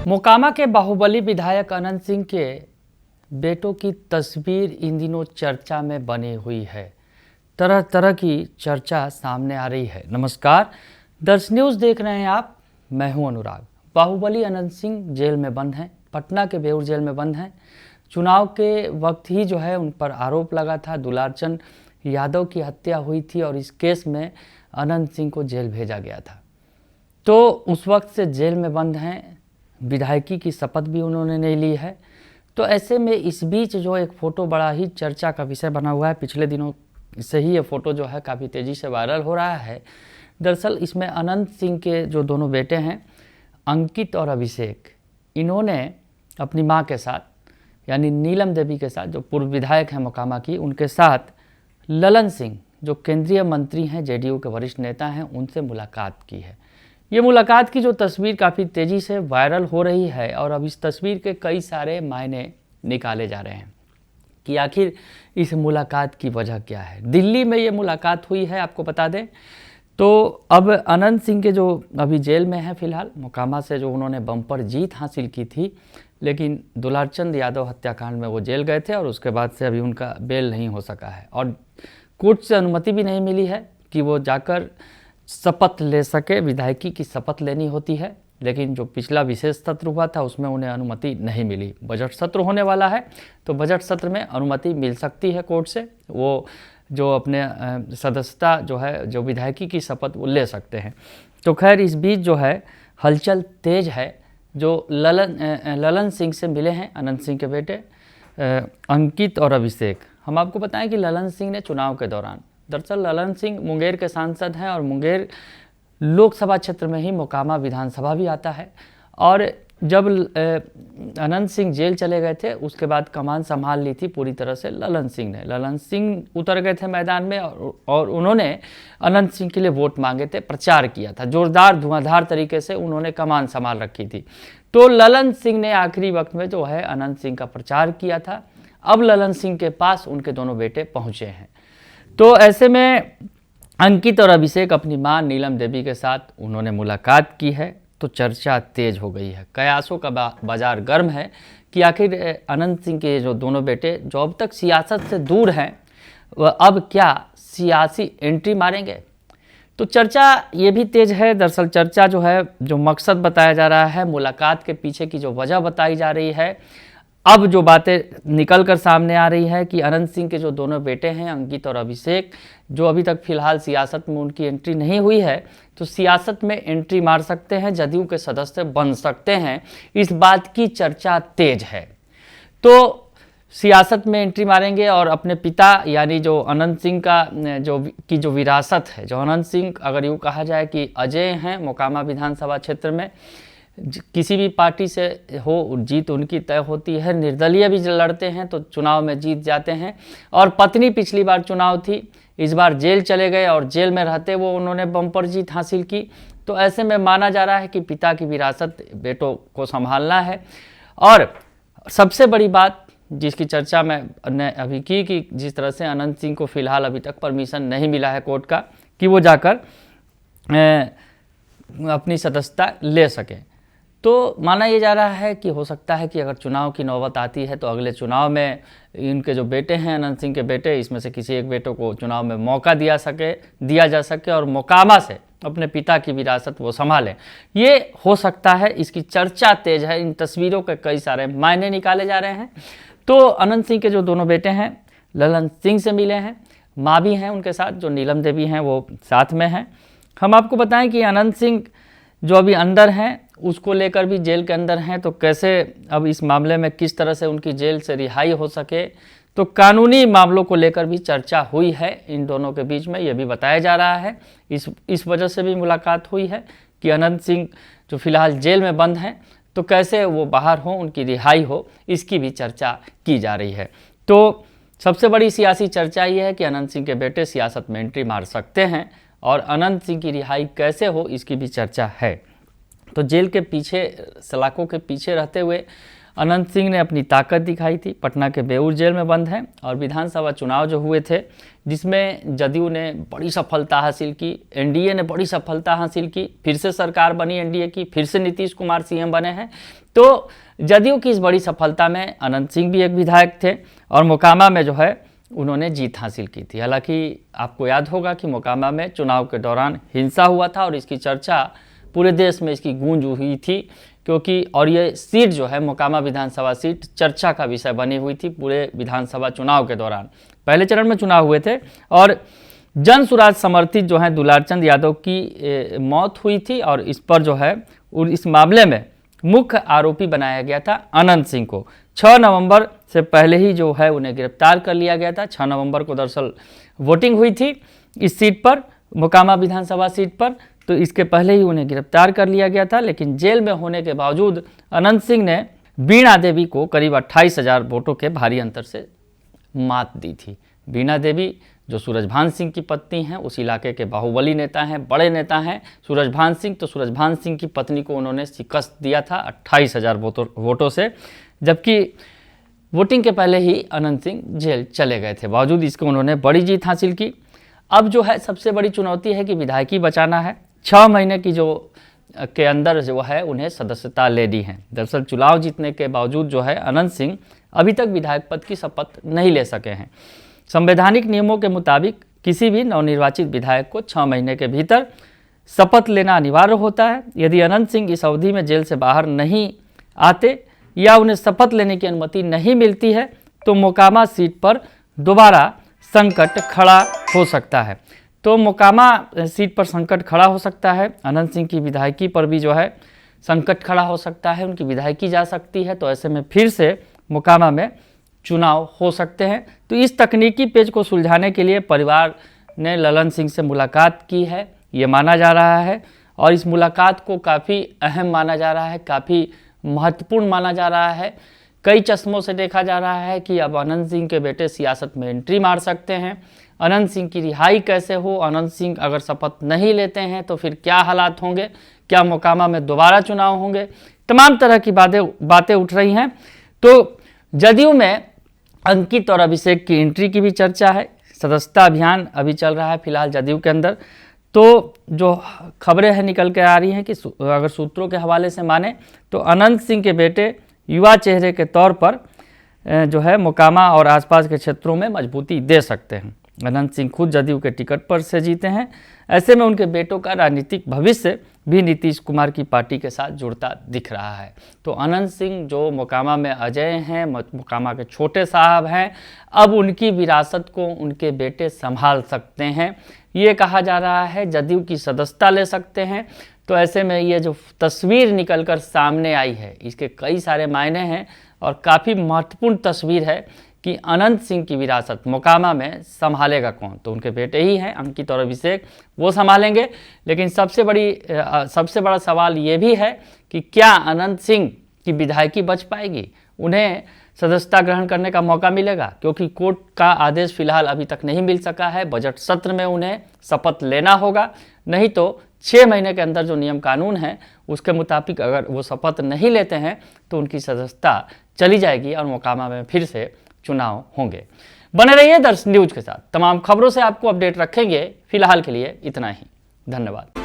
मोकामा के बाहुबली विधायक अनंत सिंह के बेटों की तस्वीर इन दिनों चर्चा में बनी हुई है। तरह तरह की चर्चा सामने आ रही है। नमस्कार, दर्श न्यूज़ देख रहे हैं आप, मैं हूं अनुराग। बाहुबली अनंत सिंह जेल में बंद हैं, पटना के बेउर जेल में बंद हैं। चुनाव के वक्त ही जो है उन पर आरोप लगा था, दुलारचंद यादव की हत्या हुई थी और इस केस में अनंत सिंह को जेल भेजा गया था। तो उस वक्त से जेल में बंद हैं, विधायकी की शपथ भी उन्होंने नहीं ली है। तो ऐसे में इस बीच जो एक फ़ोटो बड़ा ही चर्चा का विषय बना हुआ है, पिछले दिनों से ही ये फ़ोटो जो है काफ़ी तेज़ी से वायरल हो रहा है। दरअसल इसमें अनंत सिंह के जो दोनों बेटे हैं, अंकित और अभिषेक, इन्होंने अपनी मां के साथ यानी नीलम देवी के साथ, जो पूर्व विधायक हैं मोकामा की, उनके साथ ललन सिंह जो केंद्रीय मंत्री हैं, जेडीयू के वरिष्ठ नेता हैं, उनसे मुलाकात की है। ये मुलाकात की जो तस्वीर काफ़ी तेज़ी से वायरल हो रही है और अब इस तस्वीर के कई सारे मायने निकाले जा रहे हैं कि आखिर इस मुलाकात की वजह क्या है। दिल्ली में ये मुलाकात हुई है, आपको बता दें। तो अब अनंत सिंह के जो अभी जेल में हैं फ़िलहाल, मोकामा से जो उन्होंने बम्पर जीत हासिल की थी, लेकिन दुलारचंद यादव हत्याकांड में वो जेल गए थे और उसके बाद से अभी उनका बेल नहीं हो सका है और कोर्ट से अनुमति भी नहीं मिली है कि वो जाकर शपथ ले सके। विधायकी की शपथ लेनी होती है, लेकिन जो पिछला विशेष सत्र हुआ था उसमें उन्हें अनुमति नहीं मिली। बजट सत्र होने वाला है, तो बजट सत्र में अनुमति मिल सकती है कोर्ट से। वो जो अपने सदस्यता जो है, जो विधायकी की शपथ वो ले सकते हैं। तो खैर इस बीच जो है हलचल तेज है। जो ललन सिंह से मिले हैं अनंत सिंह के बेटे अंकित और अभिषेक। हम आपको बताएं कि ललन सिंह ने चुनाव के दौरान, दरअसल ललन सिंह मुंगेर के सांसद हैं और मुंगेर लोकसभा क्षेत्र में ही मोकामा विधानसभा भी आता है। और जब अनंत सिंह जेल चले गए थे, उसके बाद कमान संभाल ली थी पूरी तरह से ललन सिंह ने। ललन सिंह उतर गए थे मैदान में और उन्होंने अनंत सिंह के लिए वोट मांगे थे, प्रचार किया था, जोरदार धुआंधार तरीके से उन्होंने कमान संभाल रखी थी। तो ललन सिंह ने आखिरी वक्त में जो है अनंत सिंह का प्रचार किया था। अब ललन सिंह के पास उनके दोनों बेटे पहुँचे हैं। तो ऐसे में अंकित और अभिषेक अपनी मां नीलम देवी के साथ उन्होंने मुलाकात की है। तो चर्चा तेज हो गई है, कयासों का बाजार गर्म है कि आखिर अनंत सिंह के जो दोनों बेटे, जो अब तक सियासत से दूर हैं, वह अब क्या सियासी एंट्री मारेंगे। तो चर्चा ये भी तेज है। दरअसल चर्चा जो है, जो मकसद बताया जा रहा है, मुलाकात के पीछे की जो वजह बताई जा रही है, अब जो बातें निकल कर सामने आ रही है कि अनंत सिंह के जो दोनों बेटे हैं अंकित और अभिषेक, जो अभी तक फिलहाल सियासत में उनकी एंट्री नहीं हुई है, तो सियासत में एंट्री मार सकते हैं, जदयू के सदस्य बन सकते हैं, इस बात की चर्चा तेज है। तो सियासत में एंट्री मारेंगे और अपने पिता यानी जो अनंत सिंह का जो विरासत है, जो अनंत सिंह अगर यूँ कहा जाए कि अजय हैं मोकामा विधानसभा क्षेत्र में, किसी भी पार्टी से हो जीत उनकी तय होती है। निर्दलीय भी लड़ते हैं तो चुनाव में जीत जाते हैं। और पत्नी पिछली बार चुनाव थी, इस बार जेल चले गए और जेल में रहते वो उन्होंने बम्पर जीत हासिल की। तो ऐसे में माना जा रहा है कि पिता की विरासत बेटों को संभालना है। और सबसे बड़ी बात जिसकी चर्चा मैंने अभी की कि जिस तरह से अनंत सिंह को फिलहाल अभी तक परमिशन नहीं मिला है कोर्ट का कि वो जाकर अपनी सदस्यता ले सकें। तो माना ये जा रहा है कि हो सकता है कि अगर चुनाव की नौबत आती है तो अगले चुनाव में इनके जो बेटे हैं अनंत सिंह के बेटे, इसमें से किसी एक बेटे को चुनाव में मौका दिया जा सके और मोकामा से अपने पिता की विरासत वो संभालें। ये हो सकता है, इसकी चर्चा तेज है। इन तस्वीरों के कई सारे मायने निकाले जा रहे हैं। तो अनंत सिंह के जो दोनों बेटे हैं ललन सिंह से मिले हैं, माँ भी हैं उनके साथ, जो नीलम देवी हैं वो साथ में हैं। हम आपको बताएं कि अनंत सिंह जो अभी अंदर हैं, उसको लेकर भी जेल के अंदर हैं, तो कैसे अब इस मामले में किस तरह से उनकी जेल से रिहाई हो सके, तो कानूनी मामलों को लेकर भी चर्चा हुई है इन दोनों के बीच में, ये भी बताया जा रहा है। इस वजह से भी मुलाकात हुई है कि अनंत सिंह जो फिलहाल जेल में बंद हैं, तो कैसे वो बाहर हों, उनकी रिहाई हो, इसकी भी चर्चा की जा रही है। तो सबसे बड़ी सियासी चर्चा ये है कि अनंत सिंह के बेटे सियासत में एंट्री मार सकते हैं और अनंत सिंह की रिहाई कैसे हो, इसकी भी चर्चा है। तो जेल के पीछे, सलाखों के पीछे रहते हुए अनंत सिंह ने अपनी ताकत दिखाई थी। पटना के बेऊर जेल में बंद हैं और विधानसभा चुनाव जो हुए थे जिसमें जदयू ने बड़ी सफलता हासिल की, एनडीए ने बड़ी सफलता हासिल की, फिर से सरकार बनी एनडीए की, फिर से नीतीश कुमार सीएम बने हैं। तो जदयू की इस बड़ी सफलता में अनंत सिंह भी एक विधायक थे और मोकामा में जो है उन्होंने जीत हासिल की थी। हालांकि आपको याद होगा कि मोकामा में चुनाव के दौरान हिंसा हुआ था और इसकी चर्चा पूरे देश में इसकी गूंज हुई थी, क्योंकि और ये सीट जो है मोकामा विधानसभा सीट चर्चा का विषय बनी हुई थी पूरे विधानसभा चुनाव के दौरान। पहले चरण में चुनाव हुए थे और जन सुराज समर्थित जो है दुलारचंद यादव की मौत हुई थी और इस पर जो है इस मामले में मुख्य आरोपी बनाया गया था अनंत सिंह को। 6 नवंबर से पहले ही जो है उन्हें गिरफ्तार कर लिया गया था। 6 नवंबर को दरअसल वोटिंग हुई थी इस सीट पर, मोकामा विधानसभा सीट पर, तो इसके पहले ही उन्हें गिरफ्तार कर लिया गया था। लेकिन जेल में होने के बावजूद अनंत सिंह ने वीणा देवी को करीब 28,000 वोटों के भारी अंतर से मात दी थी। वीणा देवी जो सूरजभान सिंह की पत्नी हैं, उस इलाके के बाहुबली नेता हैं, बड़े नेता हैं सूरजभान सिंह। तो सूरजभान सिंह की पत्नी को उन्होंने शिकस्त दिया था 28,000 वोटों से, जबकि वोटिंग के पहले ही अनंत सिंह जेल चले गए थे। बावजूद इसके उन्होंने बड़ी जीत हासिल की। अब जो है सबसे बड़ी चुनौती है कि विधायकी बचाना है। 6 महीने की जो के अंदर जो है उन्हें सदस्यता लेनी है। दरअसल चुनाव जीतने के बावजूद जो है अनंत सिंह अभी तक विधायक पद की शपथ नहीं ले सके हैं। संवैधानिक नियमों के मुताबिक किसी भी नवनिर्वाचित विधायक को 6 महीने के भीतर शपथ लेना अनिवार्य होता है। यदि अनंत सिंह इस अवधि में जेल से बाहर नहीं आते या उन्हें शपथ लेने की अनुमति नहीं मिलती है तो मोकामा सीट पर दोबारा संकट खड़ा हो सकता है। तो मोकामा सीट पर संकट खड़ा हो सकता है। अनंत सिंह की विधायकी पर भी जो है संकट खड़ा हो सकता है, उनकी विधायकी जा सकती है। तो ऐसे में फिर से मोकामा में चुनाव हो सकते हैं। तो इस तकनीकी पेच को सुलझाने के लिए परिवार ने ललन सिंह से मुलाकात की है, ये माना जा रहा है और इस मुलाकात को काफ़ी अहम माना जा रहा है, काफ़ी महत्वपूर्ण माना जा रहा है। कई चश्मों से देखा जा रहा है कि अब अनंत सिंह के बेटे सियासत में एंट्री मार सकते हैं। अनंत सिंह की रिहाई कैसे हो, अनंत सिंह अगर शपथ नहीं लेते हैं तो फिर क्या हालात होंगे, क्या मोकामा में दोबारा चुनाव होंगे, तमाम तरह की बातें उठ रही हैं। तो जदयू में अंकित और अभिषेक की एंट्री की भी चर्चा है। सदस्यता अभियान अभी चल रहा है फिलहाल जदयू के अंदर। तो जो खबरें हैं निकल के आ रही हैं कि अगर सूत्रों के हवाले से माने तो अनंत सिंह के बेटे युवा चेहरे के तौर पर जो है मोकामा और आसपास के क्षेत्रों में मजबूती दे सकते हैं। अनंत सिंह खुद जदयू के टिकट पर से जीते हैं। ऐसे में उनके बेटों का राजनीतिक भविष्य भी नीतीश कुमार की पार्टी के साथ जुड़ता दिख रहा है। तो अनंत सिंह जो मोकामा में अजय हैं, मोकामा के छोटे साहब हैं, अब उनकी विरासत को उनके बेटे संभाल सकते हैं। ये कहा जा रहा है जदयू की सदस्यता ले सकते हैं। तो ऐसे में ये जो तस्वीर निकलकर सामने आई है इसके कई सारे मायने हैं और काफ़ी महत्वपूर्ण तस्वीर है कि अनंत सिंह की विरासत मोकामा में संभालेगा कौन। तो उनके बेटे ही हैं अंकित और अभिषेक, वो संभालेंगे। लेकिन सबसे बड़ा सवाल ये भी है कि क्या अनंत सिंह की विधायकी बच पाएगी, उन्हें सदस्यता ग्रहण करने का मौका मिलेगा, क्योंकि कोर्ट का आदेश फिलहाल अभी तक नहीं मिल सका है। बजट सत्र में उन्हें शपथ लेना होगा, नहीं तो 6 महीने के अंदर जो नियम कानून है उसके मुताबिक अगर वो शपथ नहीं लेते हैं तो उनकी सदस्यता चली जाएगी और मोकामा में फिर से चुनाव होंगे। बने रहिए दर्शन न्यूज के साथ, तमाम खबरों से आपको अपडेट रखेंगे। फिलहाल के लिए इतना ही, धन्यवाद।